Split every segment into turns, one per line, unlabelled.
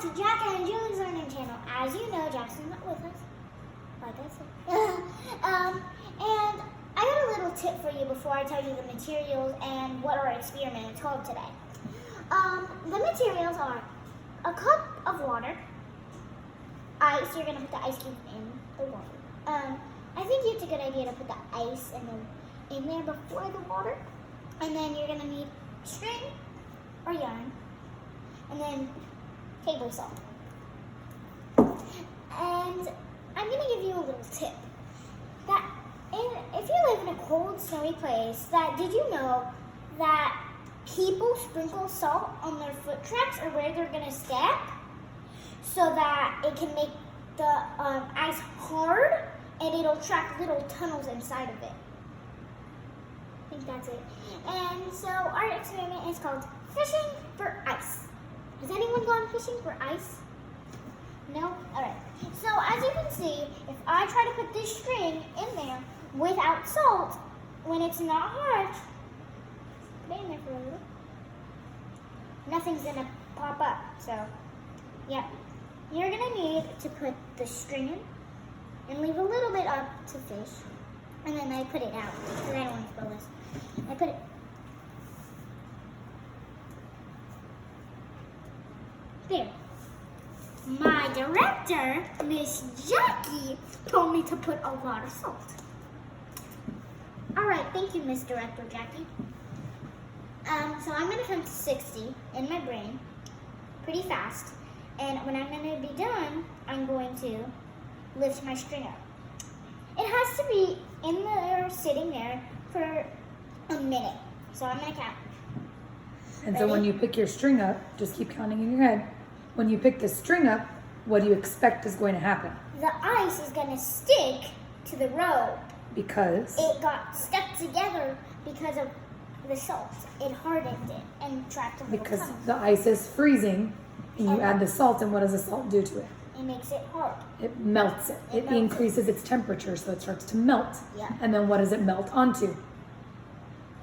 back to Jack and Julie's Learning Channel. As you know, Jackson's not with us, like I said. And I got a little tip for you before I tell you the materials and what our experiment is called today. The materials are a cup of water, ice. You're gonna put the ice cube in the water. I think it's a good idea to put the ice in there before the water. And then you're gonna need string or yarn, and then table salt. And I'm gonna give you a little tip that if you live in a cold, snowy place, did you know that people sprinkle salt on their foot tracks or where they're gonna step so that it can make the ice hard and it'll track little tunnels inside of it. I think that's it. And so our experiment is called Fishing for Ice. Has anyone gone fishing for ice? No? Alright. So as you can see, if I try to put this string in there without salt, when it's not hard, put it in there for a little, nothing's gonna pop up. So, yeah. You're gonna need to put the string in and leave a little bit up to fish. And then I put it out because I don't want to spill this. I put it. There. My director, Miss Jackie, told me to put a lot of salt. All right, thank you, Miss Director Jackie. So I'm gonna count to 60 in my brain, pretty fast. And when I'm gonna be done, I'm going to lift my string up. It has to be in there, sitting there for a minute. So I'm gonna count.
And so when you pick your string up, just keep counting in your head. When you pick the string up, what do you expect is going to happen?
The ice is gonna stick to the rope.
Because?
It got stuck together because of the salt. It hardened it and trapped a little
Because
tunnel.
the ice is freezing and you add the salt, and what does the salt do to it?
It makes it hard.
It melts it. It
melts
increases its temperature, so it starts to melt.
Yeah.
And then what does it melt onto?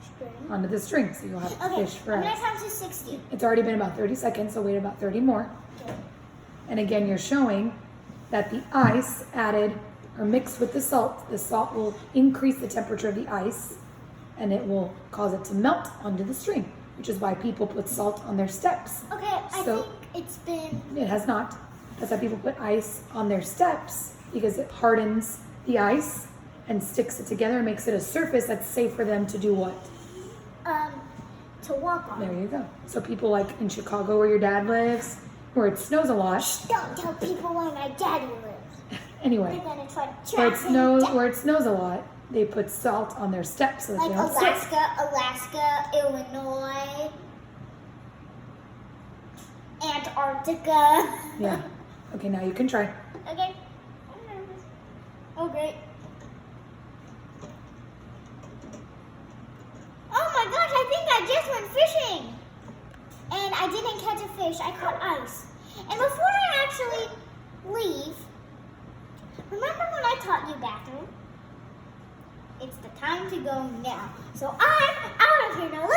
String.
Onto the string, so you'll have
Okay,
fish for
I'm gonna
ice.
count to 60.
It's already been about 30 seconds, so wait about 30 more.
Okay.
And again, you're showing that the ice added or mixed with the salt will increase the temperature of the ice, and it will cause it to melt onto the string, which is why people put salt on their steps.
Okay, I
So-
think it's been.
It has not. That's why people put ice on their steps, because it hardens the ice and sticks it together and makes it a surface that's safe for them to do what?
To walk on.
There you go. So people like in Chicago where your dad lives, where it snows a lot.
Don't tell people where my daddy lives.
Anyway,
They're gonna try to
where
track
it
him
snows
down.
where it snows a lot, they put salt on their steps so that
Like
they don't slip.
Alaska, Illinois, Antarctica.
Yeah. Okay, now you can try.
Okay. I'm nervous. Oh, great. Oh my gosh, I think I just went fishing. And I didn't catch a fish, I caught ice. And before I actually leave, remember when I taught you bathroom? It's the time to go now. So I'm out of here now.